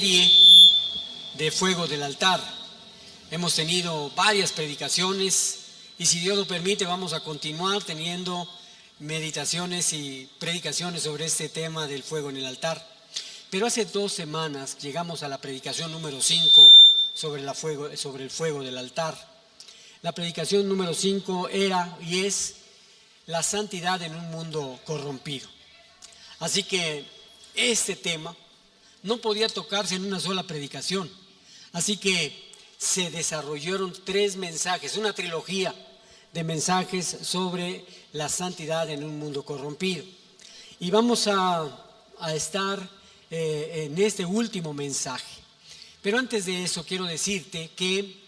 Serie de Fuego del Altar. Hemos tenido varias predicaciones y si Dios lo permite vamos a continuar teniendo meditaciones y predicaciones sobre este tema del fuego en el altar. Pero hace 2 semanas llegamos a la predicación número 5 sobre el fuego del altar. La predicación número 5 era y es la santidad en un mundo corrompido. Así que este tema no podía tocarse en una sola predicación. Así que se desarrollaron 3 mensajes, una trilogía de mensajes sobre la santidad en un mundo corrompido. Y vamos a estar en este último mensaje. Pero antes de eso quiero decirte que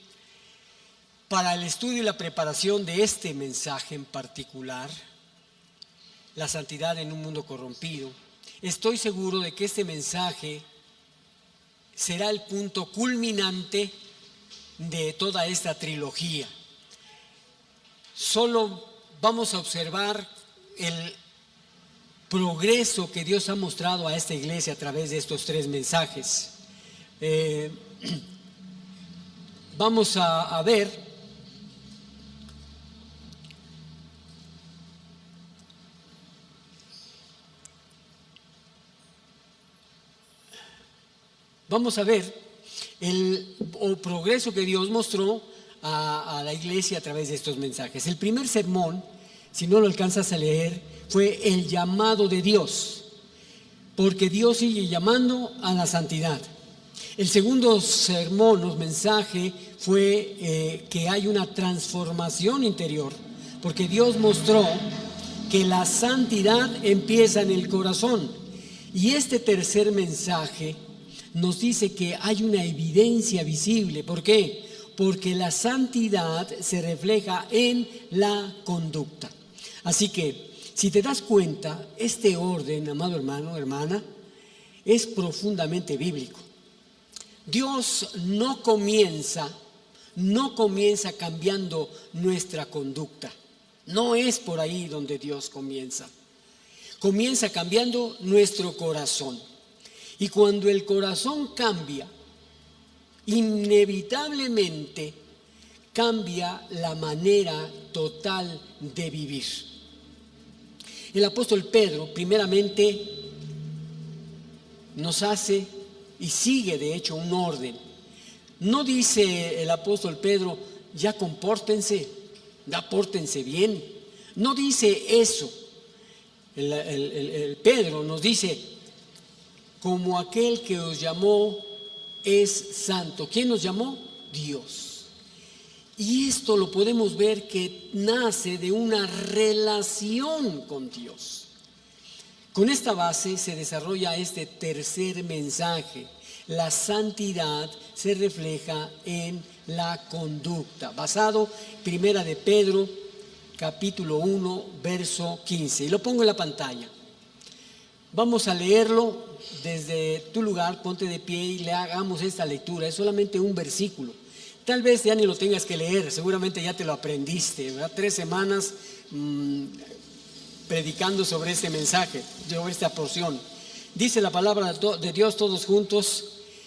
para el estudio y la preparación de este mensaje en particular, la santidad en un mundo corrompido, estoy seguro de que este mensaje será el punto culminante de toda esta trilogía. Solo vamos a observar el progreso que Dios ha mostrado a esta iglesia a través de estos 3 mensajes. Vamos a ver el progreso que Dios mostró a la iglesia a través de estos mensajes. El primer sermón, si no lo alcanzas a leer, fue el llamado de Dios, porque Dios sigue llamando a la santidad. El segundo sermón o mensaje fue que hay una transformación interior, porque Dios mostró que la santidad empieza en el corazón. Y este tercer mensaje nos dice que hay una evidencia visible. ¿Por qué? Porque la santidad se refleja en la conducta. Así que, si te das cuenta, este orden, amado hermano, hermana, es profundamente bíblico. Dios no comienza cambiando nuestra conducta. No es por ahí donde Dios comienza. Comienza cambiando nuestro corazón. Y cuando el corazón cambia, inevitablemente cambia la manera total de vivir. El apóstol Pedro, primeramente, nos hace y sigue de hecho un orden. No dice el apóstol Pedro, ya compórtense, ya pórtense bien. No dice eso. El Pedro nos dice, como aquel que os llamó es santo. ¿Quién nos llamó? Dios. Y esto lo podemos ver que nace de una relación con Dios. Con esta base se desarrolla este tercer mensaje. La santidad se refleja en la conducta, basado en 1 de Pedro, capítulo 1, verso 15. Y lo pongo en la pantalla. Vamos a leerlo desde tu lugar, ponte de pie y le hagamos esta lectura. Es solamente un versículo. Tal vez ya ni lo tengas que leer, seguramente ya te lo aprendiste, ¿verdad? 3 semanas predicando sobre este mensaje, sobre esta porción. Dice la palabra de Dios todos juntos,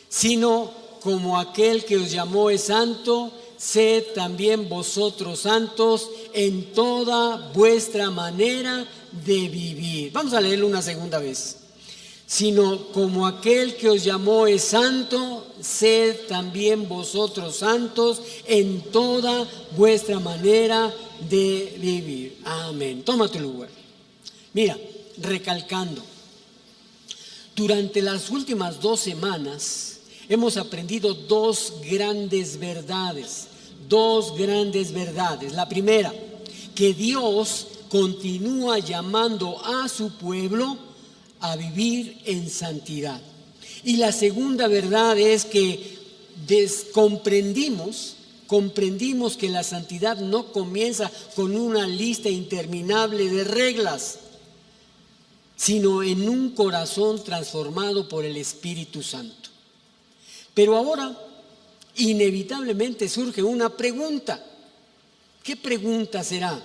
sino como aquel que os llamó es santo, sed también vosotros santos en toda vuestra manera de vivir. Vamos a leerlo una segunda vez. Sino como aquel que os llamó es santo, sed también vosotros santos en toda vuestra manera de vivir. Amén. Toma tu lugar. Mira, recalcando, durante las últimas 2 semanas hemos aprendido 2 grandes verdades. 2 grandes verdades. La primera, que Dios continúa llamando a su pueblo a vivir en santidad. Y la segunda verdad es que comprendimos que la santidad no comienza con una lista interminable de reglas, sino en un corazón transformado por el Espíritu Santo. Pero ahora, inevitablemente surge una pregunta. ¿Qué pregunta será?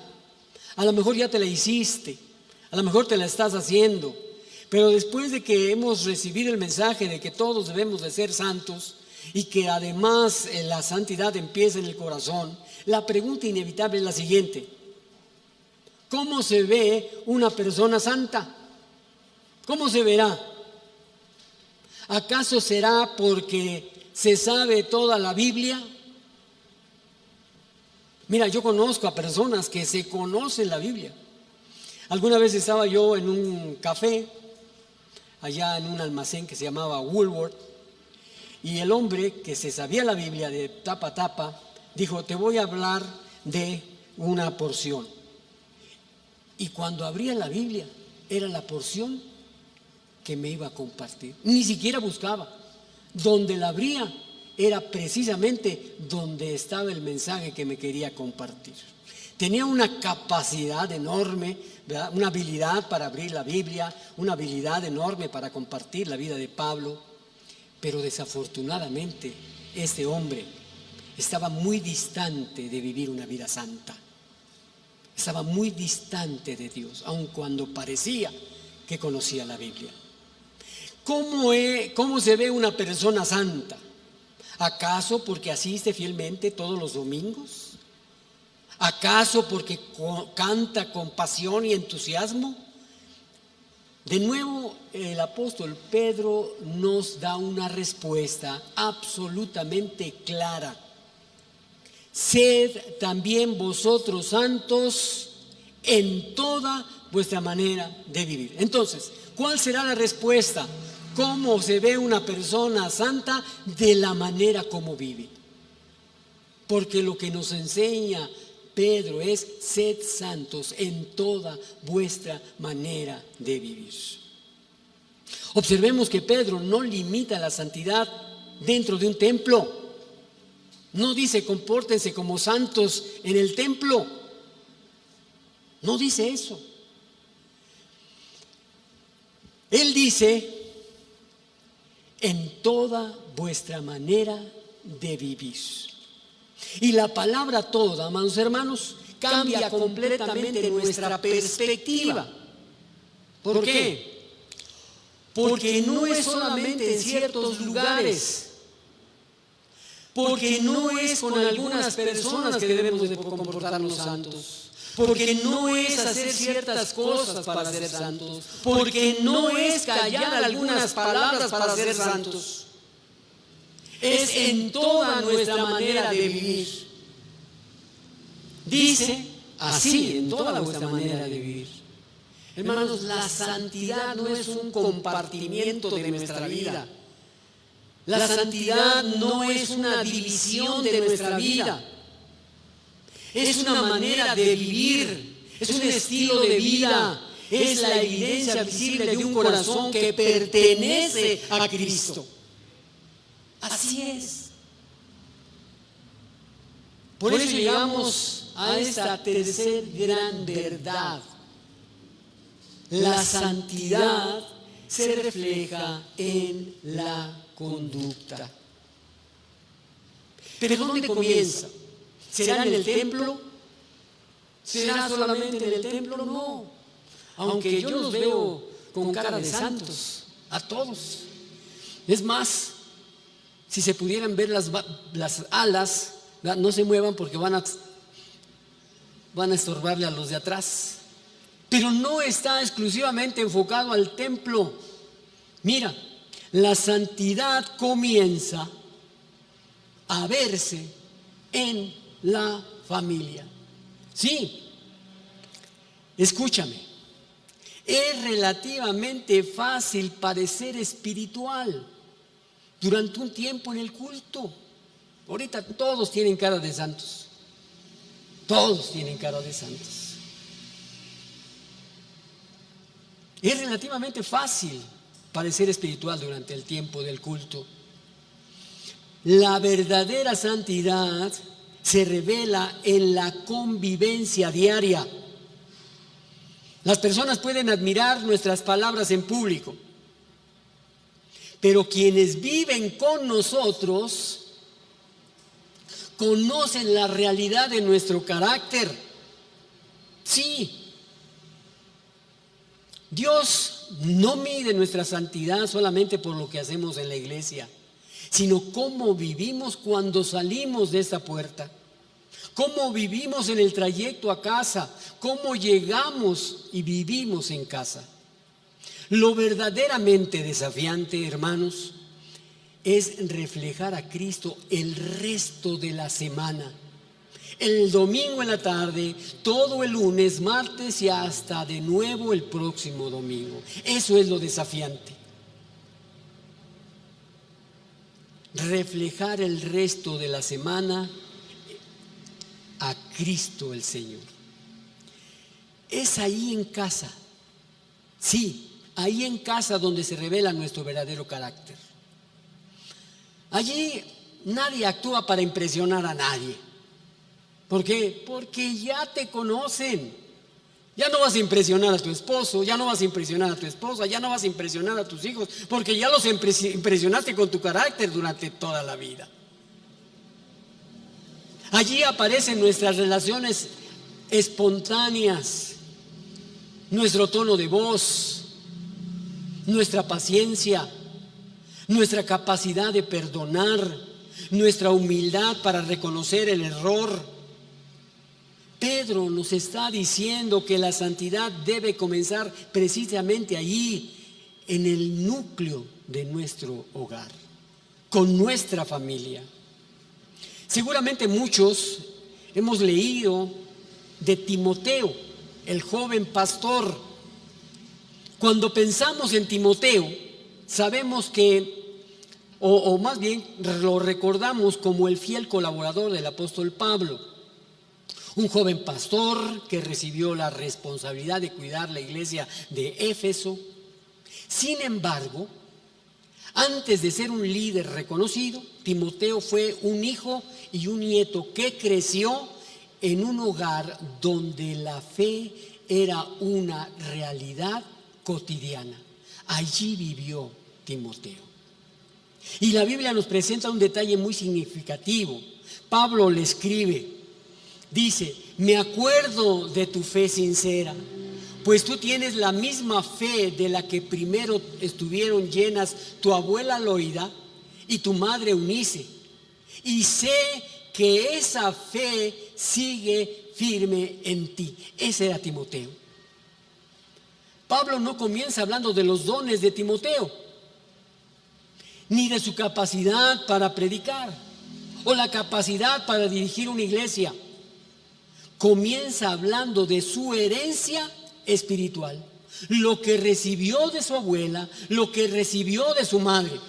A lo mejor ya te la hiciste, a lo mejor te la estás haciendo, Pero después de que hemos recibido el mensaje de que todos debemos de ser santos y que además la santidad empieza en el corazón, la pregunta inevitable es la siguiente: ¿cómo se ve una persona santa? ¿Cómo se verá? ¿Acaso será porque se sabe toda la Biblia? Mira, yo conozco a personas que se conocen la Biblia. Alguna vez estaba yo en un café, allá en un almacén que se llamaba Woolworth, y el hombre que se sabía la Biblia de tapa a tapa dijo: te voy a hablar de una porción. Y cuando abría la Biblia, era la porción que me iba a compartir. Ni siquiera buscaba. Donde la abría era precisamente donde estaba el mensaje que me quería compartir. Tenía una capacidad enorme, ¿verdad? Una habilidad para abrir la Biblia, una habilidad enorme para compartir la vida de Pablo. Pero desafortunadamente este hombre estaba muy distante de vivir una vida santa. Estaba muy distante de Dios, aun cuando parecía que conocía la Biblia. ¿Cómo se ve una persona santa? ¿Acaso porque asiste fielmente todos los domingos? ¿Acaso porque canta con pasión y entusiasmo? De nuevo, el apóstol Pedro nos da una respuesta absolutamente clara. Sed también vosotros santos en toda vuestra manera de vivir. Entonces, ¿cuál será la respuesta? ¿Cómo se ve una persona santa? De la manera como vive. Porque lo que nos enseña Pedro es: sed santos en toda vuestra manera de vivir. Observemos que Pedro no limita la santidad dentro de un templo. No dice: compórtense como santos en el templo. No dice eso. Él dice: en toda vuestra manera de vivir. Y la palabra toda, amados hermanos, cambia completamente nuestra perspectiva. ¿Por qué? Porque no es solamente en ciertos lugares. Porque no es con algunas personas que debemos de comportarnos santos. Porque no es hacer ciertas cosas para ser santos. Porque no es callar algunas palabras para ser santos. Es en toda nuestra manera de vivir. Dice así: en toda vuestra manera de vivir. Hermanos, la santidad no es un compartimiento de nuestra vida. La santidad no es una división de nuestra vida. Es una manera de vivir, es un estilo de vida, es la evidencia visible de un corazón que pertenece a Cristo. Así es. Por eso llegamos a esta tercera gran verdad. La santidad se refleja en la conducta. ¿Pero dónde comienza? ¿Será en el templo? ¿Será solamente en el templo? No. Aunque yo los veo con cara de santos, a todos. Es más, si se pudieran ver las alas, no se muevan porque van a estorbarle a los de atrás. Pero no está exclusivamente enfocado al templo. Mira, la santidad comienza a verse en la familia. Sí, escúchame, es relativamente fácil parecer espiritual durante un tiempo en el culto. Ahorita todos tienen cara de santos. Todos tienen cara de santos. Es relativamente fácil parecer espiritual durante el tiempo del culto. La verdadera santidad se revela en la convivencia diaria. Las personas pueden admirar nuestras palabras en público, pero quienes viven con nosotros conocen la realidad de nuestro carácter. Sí, Dios no mide nuestra santidad solamente por lo que hacemos en la iglesia, sino cómo vivimos cuando salimos de esta puerta, cómo vivimos en el trayecto a casa, cómo llegamos y vivimos en casa. Lo verdaderamente desafiante, hermanos, es reflejar a Cristo el resto de la semana. El domingo en la tarde, todo el lunes, martes y hasta de nuevo el próximo domingo. Eso es lo desafiante. Reflejar el resto de la semana a Cristo el Señor. Es ahí en casa, sí, ahí en casa donde se revela nuestro verdadero carácter. Allí nadie actúa para impresionar a nadie. ¿Por qué? Porque ya te conocen. Ya no vas a impresionar a tu esposo, ya no vas a impresionar a tu esposa, ya no vas a impresionar a tus hijos, porque ya los impresionaste con tu carácter durante toda la vida. Allí aparecen nuestras relaciones espontáneas, nuestro tono de voz, nuestra paciencia, nuestra capacidad de perdonar, nuestra humildad para reconocer el error. Pedro nos está diciendo que la santidad debe comenzar precisamente allí, en el núcleo de nuestro hogar, con nuestra familia. Seguramente muchos hemos leído de Timoteo, el joven pastor. Cuando pensamos en Timoteo, sabemos que, o más bien lo recordamos como el fiel colaborador del apóstol Pablo. Un joven pastor que recibió la responsabilidad de cuidar la iglesia de Éfeso. Sin embargo, antes de ser un líder reconocido, Timoteo fue un hijo y un nieto que creció en un hogar donde la fe era una realidad cotidiana. Allí vivió Timoteo. Y la Biblia nos presenta un detalle muy significativo. Pablo le escribe, dice: me acuerdo de tu fe sincera, pues tú tienes la misma fe de la que primero estuvieron llenas tu abuela Loida y tu madre Eunice, y sé que esa fe sigue firme en ti. Ese era Timoteo. Pablo no comienza hablando de los dones de Timoteo, ni de su capacidad para predicar o la capacidad para dirigir una iglesia. Comienza hablando de su herencia espiritual, lo que recibió de su abuela, lo que recibió de su madre.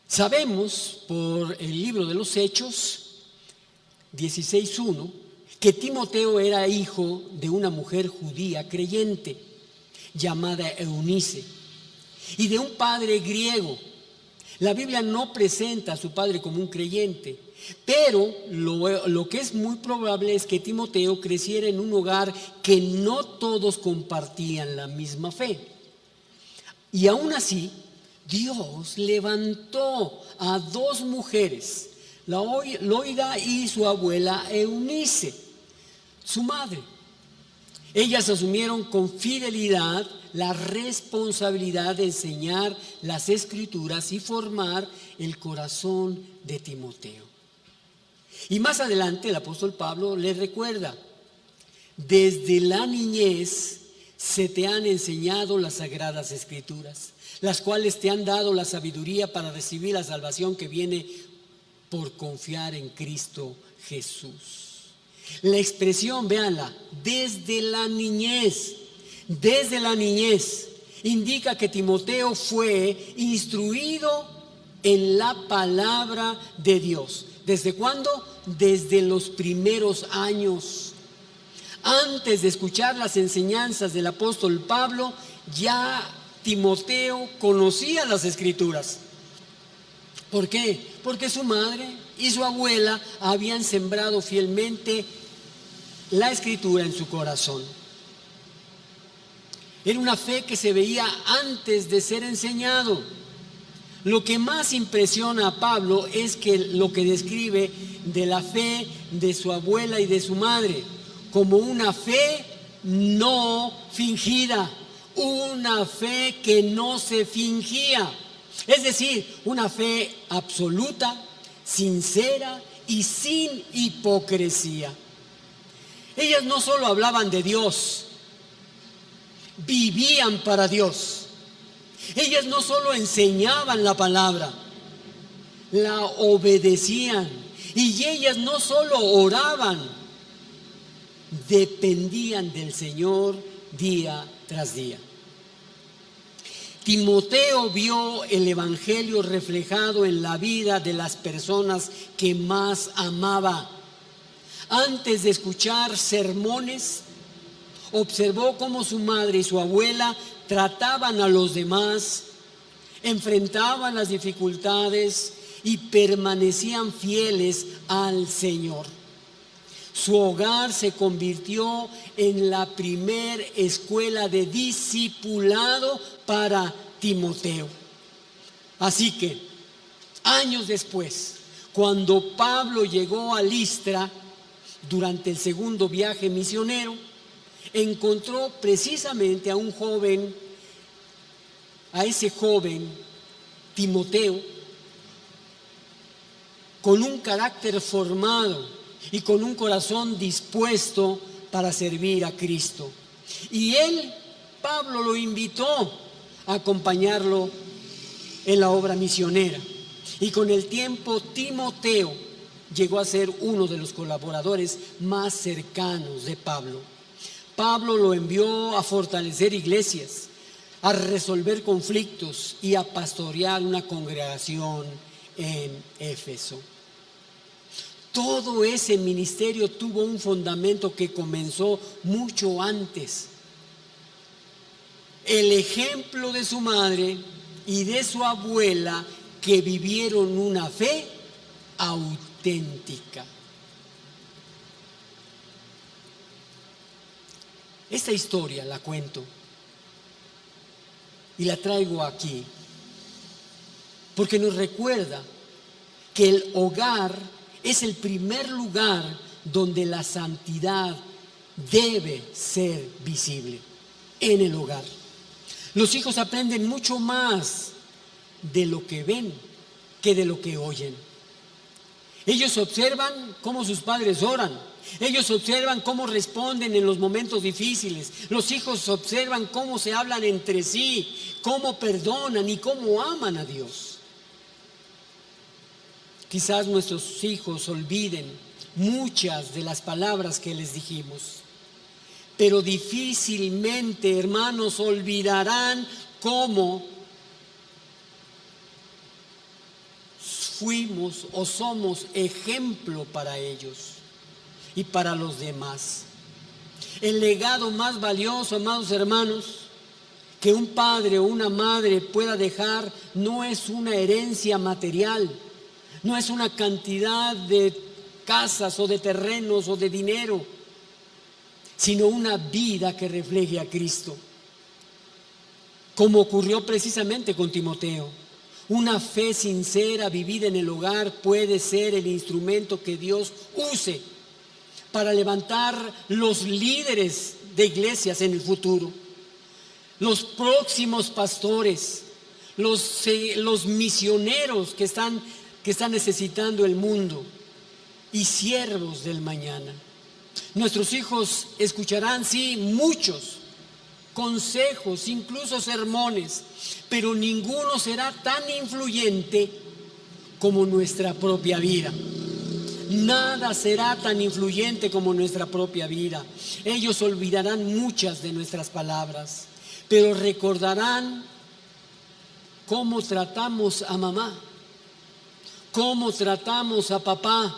Sabemos por el libro de los Hechos 16:1 que Timoteo era hijo de una mujer judía creyente llamada Eunice y de un padre griego. La Biblia no presenta a su padre como un creyente, pero lo que es muy probable es que Timoteo creciera en un hogar que no todos compartían la misma fe. Y aún así, Dios levantó a dos mujeres, Loida y su abuela Eunice, su madre. Ellas asumieron con fidelidad la responsabilidad de enseñar las Escrituras y formar el corazón de Timoteo. Y más adelante el apóstol Pablo le recuerda: desde la niñez se te han enseñado las sagradas Escrituras, las cuales te han dado la sabiduría para recibir la salvación que viene por confiar en Cristo Jesús. La expresión, véanla, desde la niñez, indica que Timoteo fue instruido en la palabra de Dios. ¿Desde cuándo? Desde los primeros años. Antes de escuchar las enseñanzas del apóstol Pablo, ya Timoteo conocía las Escrituras. ¿Por qué? Porque su madre y su abuela habían sembrado fielmente la Escritura en su corazón. Era una fe que se veía antes de ser enseñado. Lo que más impresiona a Pablo es que lo que describe de la fe de su abuela y de su madre, como una fe no fingida, una fe que no se fingía, es decir, una fe absoluta, sincera y sin hipocresía. Ellas no solo hablaban de Dios, vivían para Dios. Ellas no solo enseñaban la palabra, la obedecían. Y ellas no solo oraban, dependían del Señor día tras día. Timoteo vio el evangelio reflejado en la vida de las personas que más amaba. Antes de escuchar sermones, observó cómo su madre y su abuela trataban a los demás, enfrentaban las dificultades y permanecían fieles al Señor. Su hogar se convirtió en la primer escuela de discipulado para Timoteo. Así que, años después, cuando Pablo llegó a Listra durante el segundo viaje misionero, encontró precisamente a ese joven Timoteo, con un carácter formado y con un corazón dispuesto para servir a Cristo. Y Pablo lo invitó a acompañarlo en la obra misionera. Y con el tiempo Timoteo llegó a ser uno de los colaboradores más cercanos de Pablo. Pablo lo envió a fortalecer iglesias, a resolver conflictos y a pastorear una congregación en Éfeso. Todo ese ministerio tuvo un fundamento que comenzó mucho antes. El ejemplo de su madre y de su abuela, que vivieron una fe auténtica. Esta historia la cuento y la traigo aquí porque nos recuerda que el hogar es el primer lugar donde la santidad debe ser visible, en el hogar. Los hijos aprenden mucho más de lo que ven que de lo que oyen. Ellos observan cómo sus padres oran. Ellos observan cómo responden en los momentos difíciles. Los hijos observan cómo se hablan entre sí, cómo perdonan y cómo aman a Dios. Quizás nuestros hijos olviden muchas de las palabras que les dijimos, pero difícilmente, hermanos, olvidarán cómo fuimos o somos ejemplo para ellos y para los demás. El legado más valioso, amados hermanos, que un padre o una madre pueda dejar no es una herencia material, no es una cantidad de casas o de terrenos o de dinero, sino una vida que refleje a Cristo, como ocurrió precisamente con Timoteo. Una fe sincera vivida en el hogar puede ser el instrumento que Dios use para levantar los líderes de iglesias en el futuro, los próximos pastores, los misioneros que están necesitando el mundo y siervos del mañana. Nuestros hijos escucharán, sí, muchos consejos, incluso sermones, pero ninguno será tan influyente como nuestra propia vida. Nada será tan influyente como nuestra propia vida. Ellos olvidarán muchas de nuestras palabras, pero recordarán cómo tratamos a mamá, cómo tratamos a papá,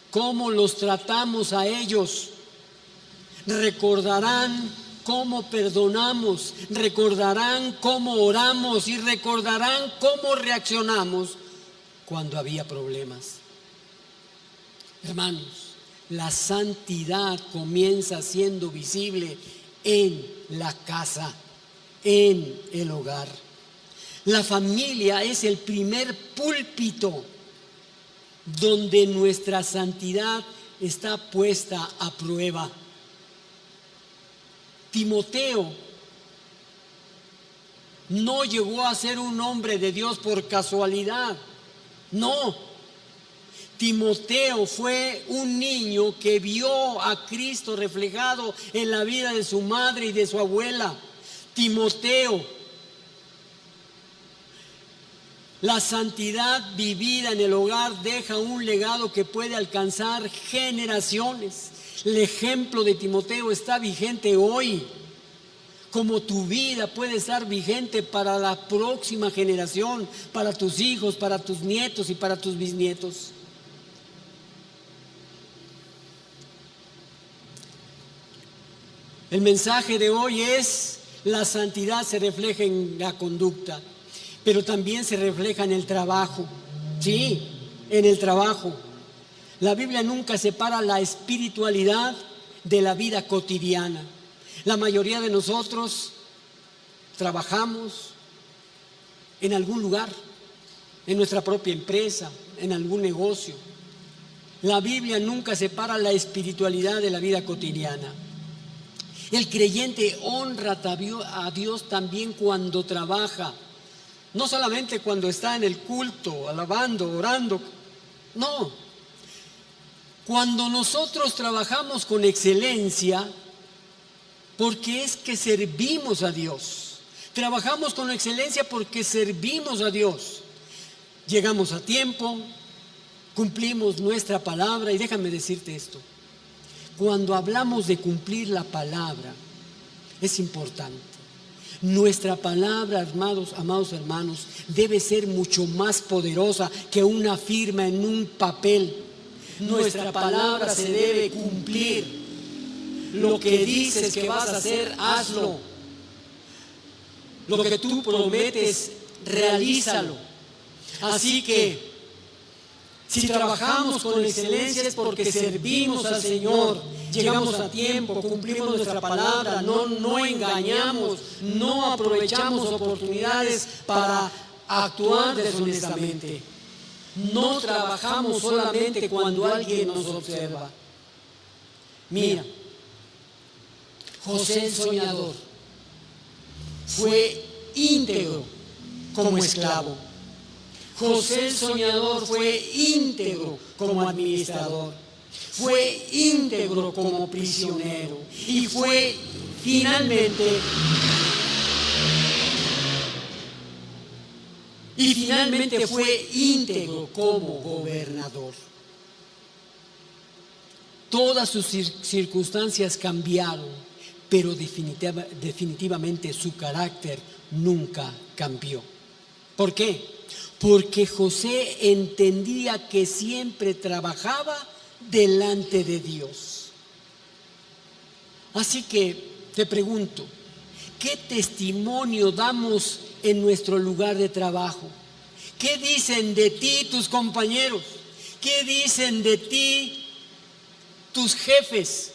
cómo los tratamos a ellos. Recordarán cómo perdonamos, recordarán cómo oramos y recordarán cómo reaccionamos cuando había problemas. Hermanos, la santidad comienza siendo visible en la casa, en el hogar. La familia es el primer púlpito donde nuestra santidad está puesta a prueba. Timoteo no llegó a ser un hombre de Dios por casualidad. No. Timoteo fue un niño que vio a Cristo reflejado en la vida de su madre y de su abuela. Timoteo, la santidad vivida en el hogar deja un legado que puede alcanzar generaciones. El ejemplo de Timoteo está vigente hoy, como tu vida puede estar vigente para la próxima generación, para tus hijos, para tus nietos y para tus bisnietos. El mensaje de hoy es: la santidad se refleja en la conducta, pero también se refleja en el trabajo. Sí, en el trabajo. La Biblia nunca separa la espiritualidad de la vida cotidiana. La mayoría de nosotros trabajamos en algún lugar, en nuestra propia empresa, en algún negocio. La Biblia nunca separa la espiritualidad de la vida cotidiana. El creyente honra a Dios también cuando trabaja, no solamente cuando está en el culto, alabando, orando. No, cuando nosotros trabajamos con excelencia, porque es que servimos a Dios. Trabajamos con excelencia porque servimos a Dios. Llegamos a tiempo, cumplimos nuestra palabra. Y déjame decirte esto: cuando hablamos de cumplir la palabra, es importante. Nuestra palabra, amados hermanos, debe ser mucho más poderosa que una firma en un papel. Nuestra palabra se debe cumplir. Lo que dices que vas a hacer, hazlo. Lo que tú prometes, realízalo. Así que, si trabajamos con excelencia es porque servimos al Señor, llegamos a tiempo, cumplimos nuestra palabra, no engañamos, no aprovechamos oportunidades para actuar deshonestamente. No trabajamos solamente cuando alguien nos observa. Mira, José el soñador fue íntegro como esclavo. José el soñador fue íntegro como administrador. Fue íntegro como prisionero. Y fue finalmente fue íntegro como gobernador. Todas sus circunstancias cambiaron, pero definitivamente su carácter nunca cambió. ¿Por qué? Porque José entendía que siempre trabajaba delante de Dios. Así que te pregunto, ¿qué testimonio damos en nuestro lugar de trabajo? ¿Qué dicen de ti tus compañeros? ¿Qué dicen de ti tus jefes?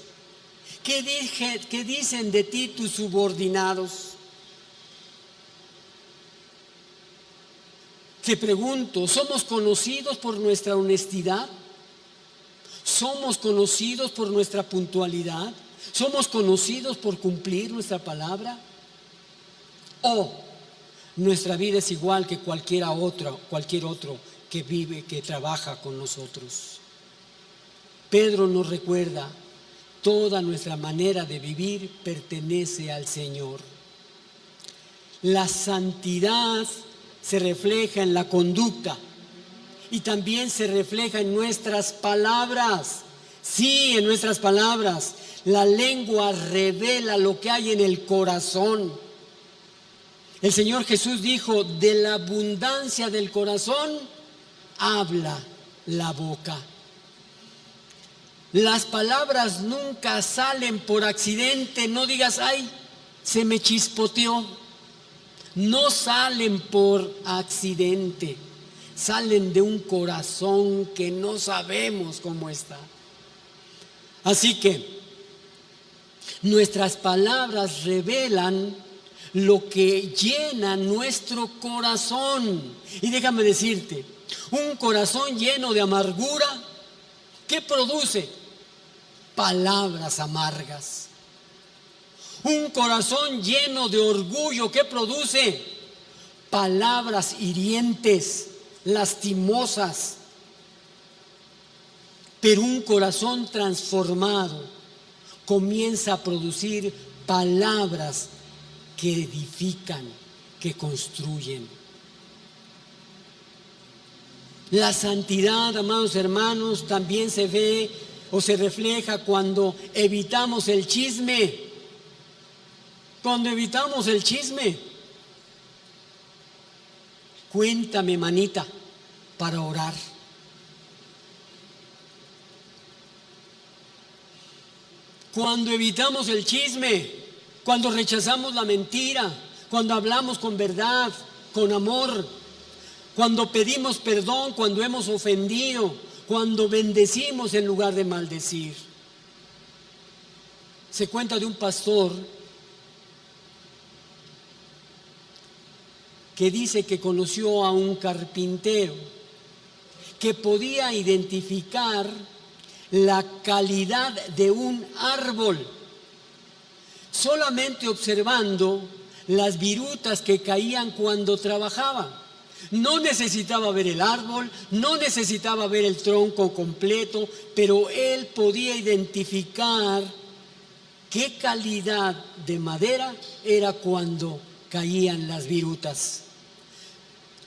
¿Qué dicen de ti tus subordinados? Te pregunto, ¿somos conocidos por nuestra honestidad? ¿Somos conocidos por nuestra puntualidad? ¿Somos conocidos por cumplir nuestra palabra? ¿O nuestra vida es igual que cualquier otro que vive, que trabaja con nosotros? Pedro nos recuerda: toda nuestra manera de vivir pertenece al Señor. La santidad se refleja en la conducta y también se refleja en nuestras palabras. Sí, en nuestras palabras. La lengua revela lo que hay en el corazón. El Señor Jesús dijo: de la abundancia del corazón habla la boca. Las palabras nunca salen por accidente. No digas: ay, se me chispoteó. No salen por accidente. Salen de un corazón que no sabemos cómo está. Así que nuestras palabras revelan lo que llena nuestro corazón. Y déjame decirte, un corazón lleno de amargura, ¿qué produce? Palabras amargas. Un corazón lleno de orgullo, ¿qué produce? Palabras hirientes, lastimosas. Pero un corazón transformado comienza a producir palabras que edifican, que construyen. La santidad, amados hermanos, también se ve o se refleja cuando evitamos el chisme. Cuando evitamos el chisme. Cuéntame, manita, para orar. Cuando evitamos el chisme, cuando rechazamos la mentira, cuando hablamos con verdad, con amor, cuando pedimos perdón, cuando hemos ofendido, cuando bendecimos en lugar de maldecir. Se cuenta de un pastor que dice que conoció a un carpintero que podía identificar la calidad de un árbol solamente observando las virutas que caían cuando trabajaba. No necesitaba ver el árbol, no necesitaba ver el tronco completo, pero él podía identificar qué calidad de madera era cuando caían las virutas.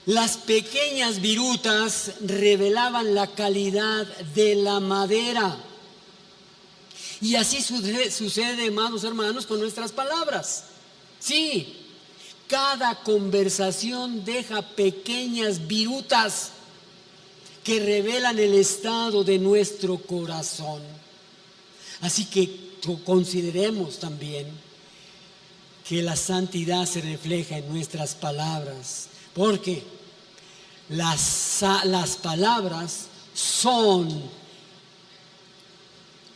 Las pequeñas virutas revelaban la calidad de la madera. Y así sucede, hermanos, con nuestras palabras. Sí, cada conversación deja pequeñas virutas que revelan el estado de nuestro corazón. Así que consideremos también que la santidad se refleja en nuestras palabras, porque las palabras son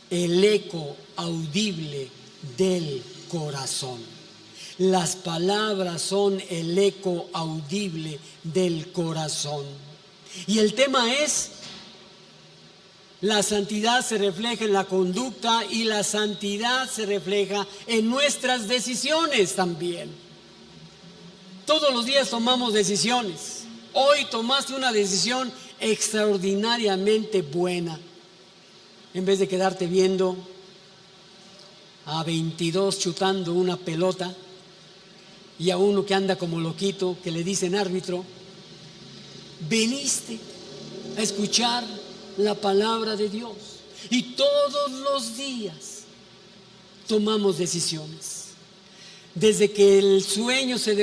el eco audible del corazón. Las palabras son el eco audible del corazón. Y el tema es, la santidad se refleja en la conducta y la santidad se refleja en nuestras decisiones también. Todos los días tomamos decisiones. Hoy tomaste una decisión extraordinariamente buena. En vez de quedarte viendo a 22 chutando una pelota y a uno que anda como loquito, que le dicen árbitro, viniste a escuchar la palabra de Dios. Y todos los días tomamos decisiones. Desde que el sueño se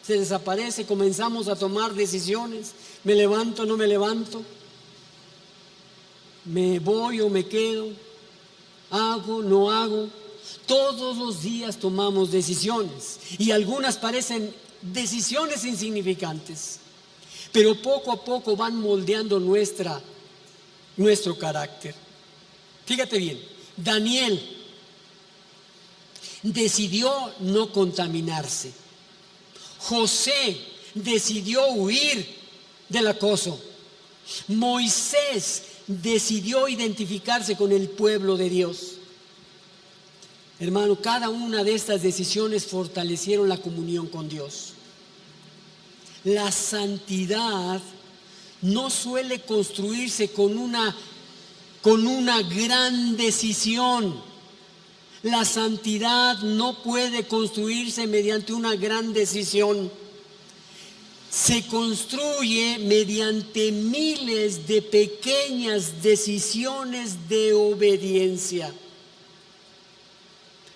desaparece, comenzamos a tomar decisiones. Me levanto, no me levanto. Me voy o me quedo. Hago, no hago. Todos los días tomamos decisiones. Y algunas parecen decisiones insignificantes, pero poco a poco van moldeando nuestro carácter. Fíjate bien, Daniel decidió no contaminarse. José decidió huir del acoso. Moisés decidió identificarse con el pueblo de Dios. Hermano, cada una de estas decisiones fortalecieron la comunión con Dios. La santidad no suele construirse con una gran decisión. La santidad no puede construirse mediante una gran decisión. Se construye mediante miles de pequeñas decisiones de obediencia.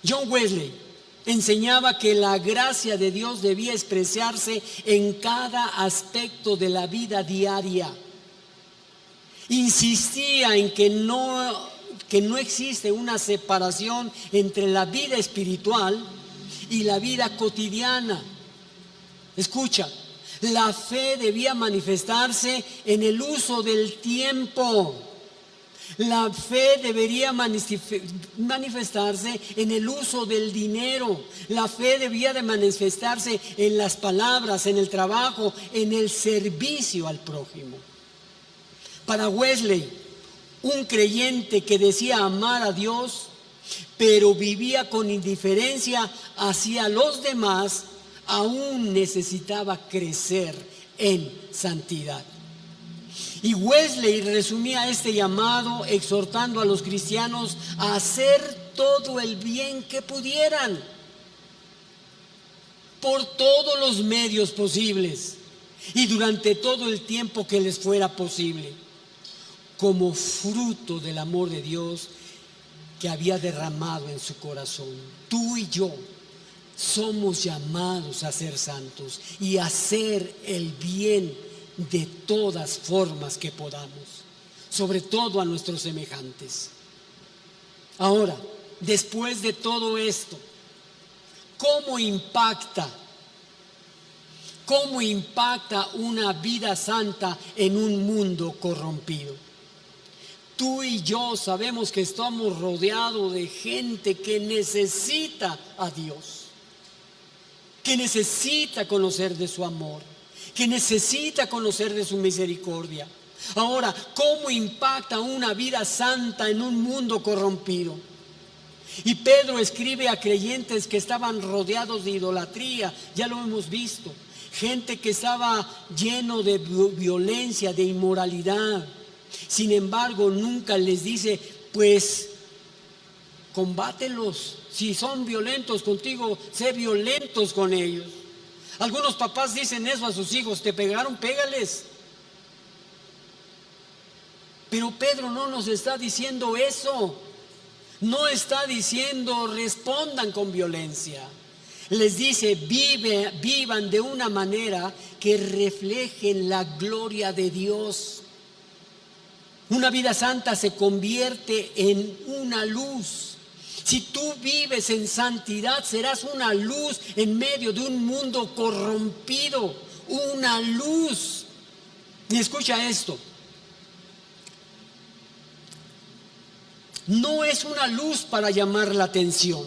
John Wesley enseñaba que la gracia de Dios debía expresarse en cada aspecto de la vida diaria. Insistía en que no existe una separación entre la vida espiritual y la vida cotidiana. Escucha, la fe debía manifestarse en el uso del tiempo. La fe debería manifestarse en el uso del dinero. La fe debía de manifestarse en las palabras, en el trabajo, en el servicio al prójimo. Para Wesley, un creyente que decía amar a Dios, pero vivía con indiferencia hacia los demás, aún necesitaba crecer en santidad. Y Wesley resumía este llamado exhortando a los cristianos a hacer todo el bien que pudieran, por todos los medios posibles y durante todo el tiempo que les fuera posible, como fruto del amor de Dios que había derramado en su corazón. Tú y yo somos llamados a ser santos y a hacer el bien de todas formas que podamos, sobre todo a nuestros semejantes. Ahora, después de todo esto, ¿cómo impacta una vida santa en un mundo corrompido? Tú y yo sabemos que estamos rodeados de gente que necesita a Dios, que necesita conocer de su amor, que necesita conocer de su misericordia. Ahora, ¿cómo impacta una vida santa en un mundo corrompido? Y Pedro escribe a creyentes que estaban rodeados de idolatría, ya lo hemos visto, gente que estaba lleno de violencia, de inmoralidad. Sin embargo, nunca les dice, pues, combátelos. Si son violentos contigo, sé violentos con ellos. Algunos papás dicen eso a sus hijos: te pegaron, pégales. Pero Pedro no nos está diciendo eso. No está diciendo respondan con violencia. Les dice vivan de una manera que reflejen la gloria de Dios. Una vida santa se convierte en una luz. Si tú vives en santidad, serás una luz en medio de un mundo corrompido. Una luz. Y escucha esto. No es una luz para llamar la atención,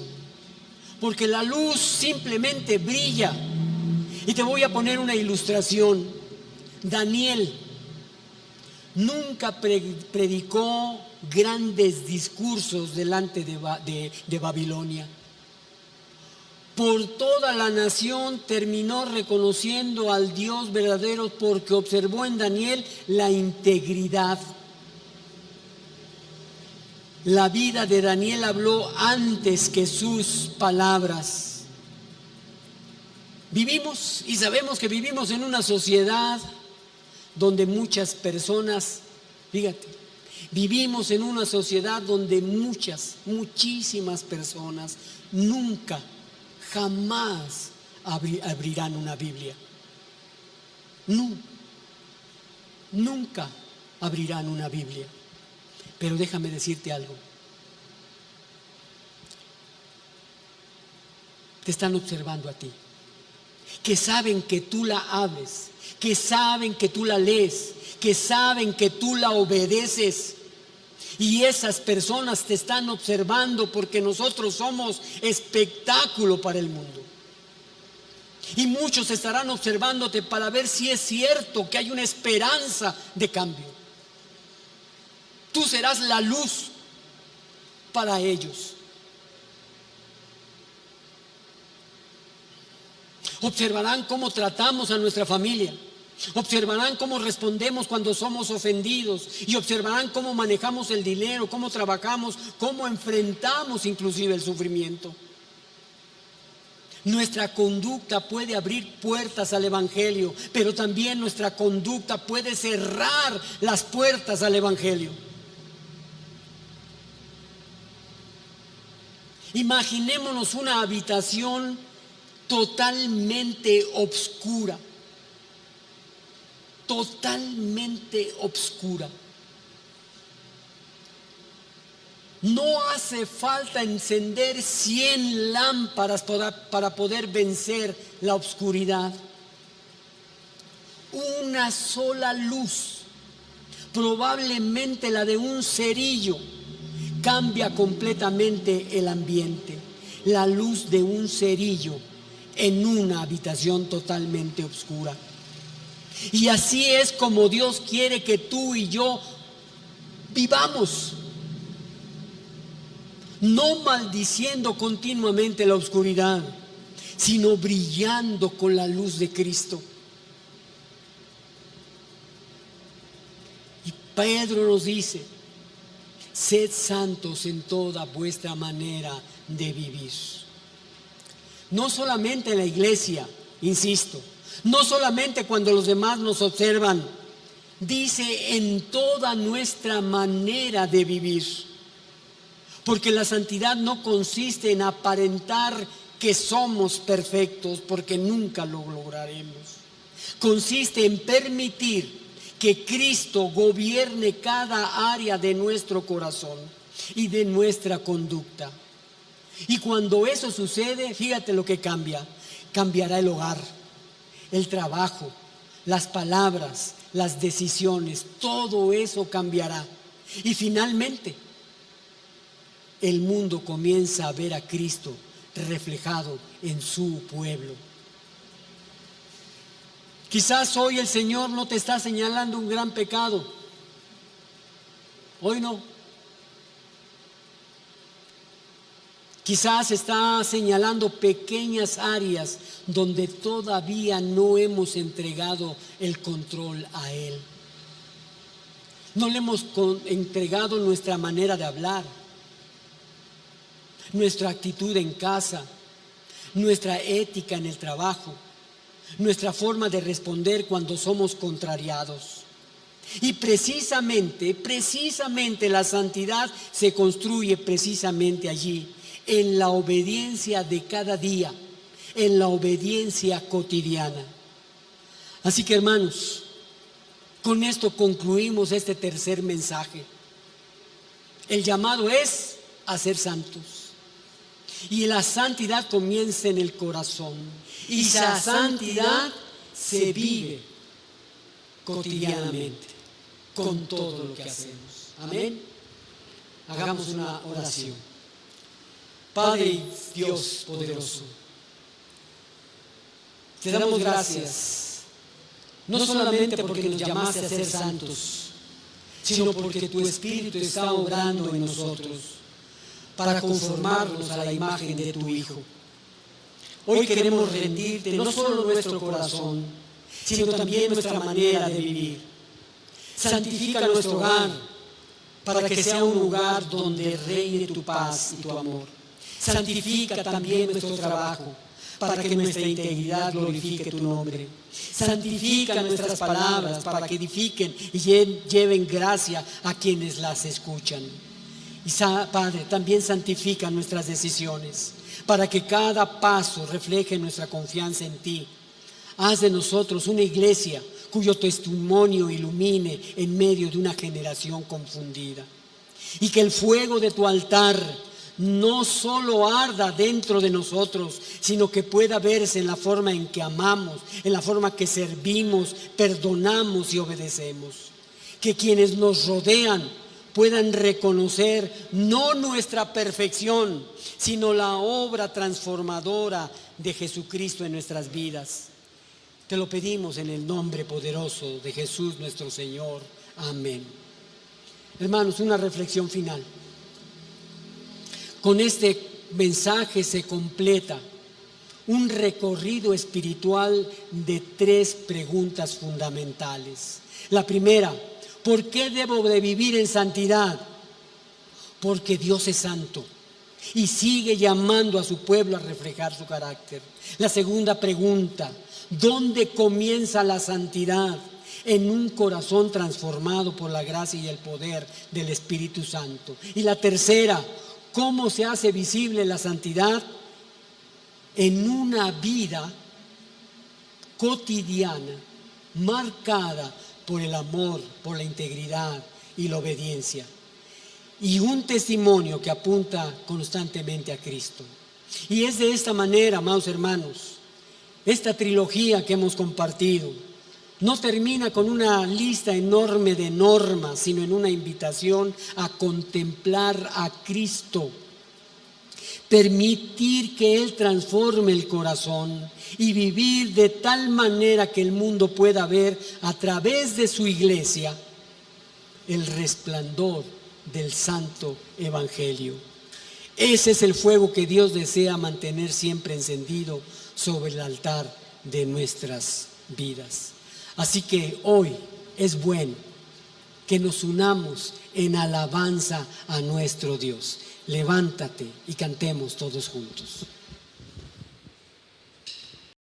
porque la luz simplemente brilla. Y te voy a poner una ilustración. Daniel nunca predicó grandes discursos delante de Babilonia. Por toda la nación terminó reconociendo al Dios verdadero porque observó en Daniel la integridad. La vida de Daniel habló antes que sus palabras. Vivimos y sabemos que vivimos en una sociedad donde muchas personas, fíjate, vivimos en una sociedad donde muchísimas personas nunca, jamás abrirán una Biblia. Nunca abrirán una Biblia. Pero déjame decirte algo. Te están observando a ti, que saben que tú la abres, que saben que tú la lees, que saben que tú la obedeces. Y esas personas te están observando porque nosotros somos espectáculo para el mundo. Y muchos estarán observándote para ver si es cierto que hay una esperanza de cambio. Tú serás la luz para ellos. Observarán cómo tratamos a nuestra familia. Observarán cómo respondemos cuando somos ofendidos. Y observarán cómo manejamos el dinero, cómo trabajamos, cómo enfrentamos inclusive el sufrimiento. Nuestra conducta puede abrir puertas al Evangelio, pero también nuestra conducta puede cerrar las puertas al Evangelio. Imaginémonos una habitación totalmente oscura. Totalmente oscura. No hace falta encender 100 lámparas para poder vencer la oscuridad. Una sola luz probablemente la de un cerillo, cambia completamente el ambiente. La luz de un cerillo en una habitación totalmente oscura. Y así es como Dios quiere que tú y yo vivamos. No maldiciendo continuamente la oscuridad, sino brillando con la luz de Cristo. Y Pedro nos dice: sed santos en toda vuestra manera de vivir. No solamente en la iglesia, insisto, no solamente cuando los demás nos observan, dice en toda nuestra manera de vivir. Porque la santidad no consiste en aparentar que somos perfectos, porque nunca lo lograremos. Consiste en permitir que Cristo gobierne cada área de nuestro corazón y de nuestra conducta. Y cuando eso sucede, fíjate lo que cambia. Cambiará el hogar, el trabajo, las palabras, las decisiones, todo eso cambiará. Y finalmente, el mundo comienza a ver a Cristo reflejado en su pueblo. Quizás hoy el Señor no te está señalando un gran pecado. Hoy no. Quizás está señalando pequeñas áreas donde todavía no hemos entregado el control a Él. No le hemos entregado nuestra manera de hablar, nuestra actitud en casa, nuestra ética en el trabajo, nuestra forma de responder cuando somos contrariados. Y precisamente la santidad se construye precisamente allí, en la obediencia de cada día, en la obediencia cotidiana. Así que, hermanos, con esto concluimos este tercer mensaje. El llamado es a ser santos. Y la santidad comienza en el corazón. Y la santidad se vive cotidianamente con todo lo que hacemos. Amén. Hagamos una oración. Padre Dios poderoso, te damos gracias, no solamente porque nos llamaste a ser santos, sino porque tu Espíritu está obrando en nosotros para conformarnos a la imagen de tu Hijo. Hoy queremos rendirte no solo nuestro corazón, sino también nuestra manera de vivir. Santifica nuestro hogar para que sea un lugar donde reine tu paz y tu amor. Santifica también nuestro trabajo para que nuestra integridad glorifique tu nombre. Santifica nuestras palabras para que edifiquen y lleven gracia a quienes las escuchan. Y Padre, también santifica nuestras decisiones para que cada paso refleje nuestra confianza en ti. Haz de nosotros una iglesia cuyo testimonio ilumine en medio de una generación confundida. Y que el fuego de tu altar no solo arda dentro de nosotros, sino que pueda verse en la forma en que amamos, en la forma que servimos, perdonamos y obedecemos. Que quienes nos rodean puedan reconocer no nuestra perfección, sino la obra transformadora de Jesucristo en nuestras vidas. Te lo pedimos en el nombre poderoso de Jesús nuestro Señor. Amén. Hermanos, una reflexión final. Con este mensaje se completa un recorrido espiritual de 3 preguntas fundamentales. La primera: ¿por qué debo de vivir en santidad? Porque Dios es santo y sigue llamando a su pueblo a reflejar su carácter. La segunda pregunta: ¿dónde comienza la santidad? En un corazón transformado por la gracia y el poder del Espíritu Santo. Y la tercera: ¿cómo se hace visible la santidad? En una vida cotidiana marcada por el amor, por la integridad y la obediencia. Y un testimonio que apunta constantemente a Cristo. Y es de esta manera, amados hermanos, esta trilogía que hemos compartido no termina con una lista enorme de normas, sino en una invitación a contemplar a Cristo, permitir que Él transforme el corazón y vivir de tal manera que el mundo pueda ver a través de su iglesia el resplandor del santo evangelio. Ese es el fuego que Dios desea mantener siempre encendido sobre el altar de nuestras vidas. Así que hoy es bueno que nos unamos en alabanza a nuestro Dios. Levántate y cantemos todos juntos.